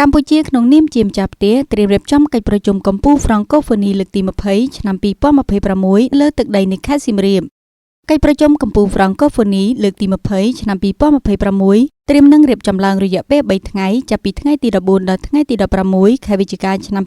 កម្ពុជាក្នុងនាមជាម្ចាស់ផ្ទះត្រៀមរៀបចំកិច្ចប្រជុំកម្ពុជាហ្វ្រង់កូហ្វូនីលើកទី20ឆ្នាំ2026លើទឹកដីនៃខេត្តសៀមរាបកិច្ចប្រជុំកម្ពុជាហ្វ្រង់កូហ្វូនីលើកទី20ឆ្នាំ2026ត្រៀមនឹងរៀបចំឡើងរយៈពេល3ថ្ងៃចាប់ពីថ្ងៃទី14ដល់ថ្ងៃទី16ខែវិច្ឆិកាឆ្នាំ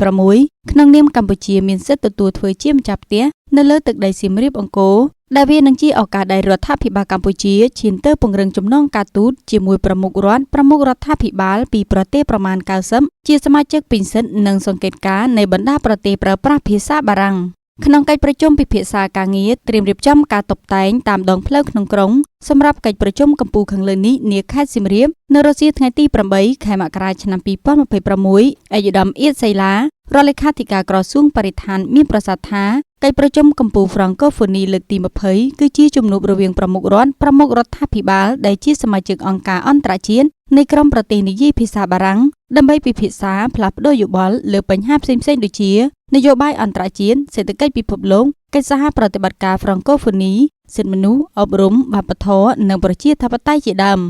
2026ក្នុងនាមកម្ពុជាមានសិទ្ធិទទួលធ្វើជាម្ចាស់ផ្ទះនៅលើទឹកដីសៀមរាបអង្គរដែលវានឹងជាឱកាសដែលរដ្ឋាភិបាលកម្ពុជាឈានទៅពង្រឹងចំណងការទូតជាមួយប្រមុខរដ្ឋាភិបាលពីប្រទេសប្រមាណ90ជាសមាជិកពេញសិទ្ធិនិងសង្កេតការណ៍នៃបណ្ដាប្រទេសប្រើប្រាស់ភាសាបារាំងក្នុងកិច្ចប្រជុំពិភាក្សាការងារត្រៀមរៀបចំការតុបតែងតាមដងផ្លូវក្នុងក្រុងសម្រាប់កិច្ចប្រជុំកម្ពុជាខាងលើនេះនាខេត្តសៀមរាបនៅរសៀលថ្ងៃទី8ខែមករាឆ្នាំ2026ឯកឧត្តមអៀតសីឡារដ្ឋលេខាធិការក្រសួងបរិស្ថានមានប្រសាសន៍ថាកិច្ចប្រជុំកម្ពុជាហ្វ្រង់កូហ្វូនីលើកទី20គឺជាជំនួបរវាងប្រមុខរដ្ឋាភិបាលដែលជាសមាជិកអង្គការអន្តរជាតិនៃក្រុមប្រទេសនិយាយភាសាបារាំងដើម្បីពិភាក្សាផ្លាស់ប្តូរយោបល់លើបញ្ហាផ្សេងៗដូចជានយោបាយអន្តរជាតិសេដ្ឋកិច្ចពិភពលោកកិច្ចសហប្រតិបត្តិការហ្វ្រង់កូហ្វូនីសិទ្ធិមនុស្សអប់រំវប្បធម៌និងប្រជាធិបតេយ្យជាដើម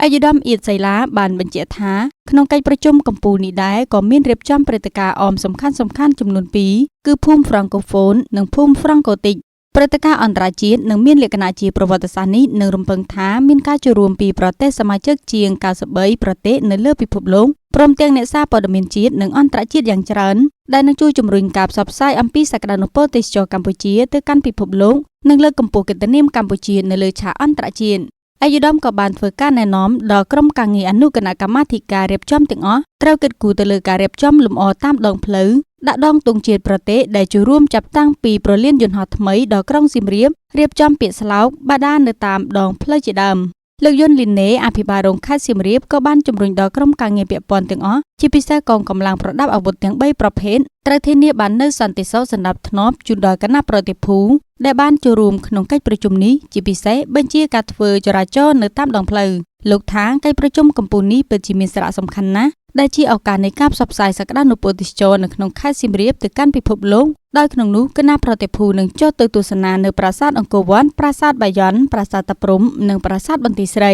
ឯកឧត្តមអៀតសីឡាបានបញ្ជាក់ថាក្នុងកិច្ចប្រជុំកម្ពុជានេះដែរក៏មានរៀបចំព្រឹត្តិការណ៍អមសំខាន់ចំនួន2គឺភូមិហ្វ្រង់កូហ្វូននិងភូមិហ្វ្រង់កូទិកព្រឹត្តិការណ៍អន្តរជាតិនឹងមានលក្ខណៈជាប្រវត្តិសាស្ត្រនេះនឹងរំពឹងថាមានការចូលរួមពីប្រទេសសមាជិកជាង93ប្រទេសនៅលើពិភពលោកព្រមទាំងអ្នកសារព័ត៌មានជាតិនិងអន្តរជាតិយ៉ាងច្រើនដែលនឹងជួយជំរុញការផ្សព្វផ្សាយអំពីសក្តានុពលទេសចរកម្ពុជាទៅកាន់ពិភពលោកនិងលើកកម្ពស់កិត្តិនាមកម្ពុជានៅលើឆាកអន្តរជាតិឯកឧត្តមក៏បានធ្វើការណែនាំដល់ក្រុមការងារអនុគណៈកម្មាធិការរៀបចំទាំងអស់ត្រូវគិតគូរទៅលើការរៀបចំលម្អតាមដងផ្លូវដាក់ដងទង់ជាតិប្រទេសដែលចូលរួមចាប់តាំងពីប្រលានយន្តហោះថ្មីដល់ក្រុងសៀមរាបរៀបចំពាក្យស្លោកបាដានៅតាមដងផ្លូវជាដើមលោកយុនលីណេអភិបាលរងខេត្តសៀមរាបក៏បានជំរុញដល់ក្រុមការងារពាក់ព័ន្ធទាំងអស់ជាពិសេសកងកម្លាំងប្រដាប់អាវុធទាំង3ប្រភេទត្រូវធានាបាននូវសន្តិសុខសណ្ដាប់ធ្នាប់ជូនដល់គណៈប្រតិភូដែលបានចូលរួមក្នុងកិច្ចប្រជុំនេះជាពិសេសបញ្ជាការធ្វើចរាចរណ៍នៅតាមដងផ្លូវលោកថាកិច្ចប្រជុំកម្ពុជានេះពិតជាមានសារៈសំខាន់ណាស់ដែលជាឱកាសនៃការផ្សព្វផ្សាយសក្តានុពលទេសចរនៅក្នុងខេត្តសៀមរាបទៅកាន់ពិភពលោកដោយក្នុងនោះគណៈប្រតិភូនឹងចុះទៅទស្សនានៅប្រាសាទអង្គរវត្តប្រាសាទបាយ័នប្រាសាទតាព្រហ្មនិងប្រាសាទបន្ទាយស្រី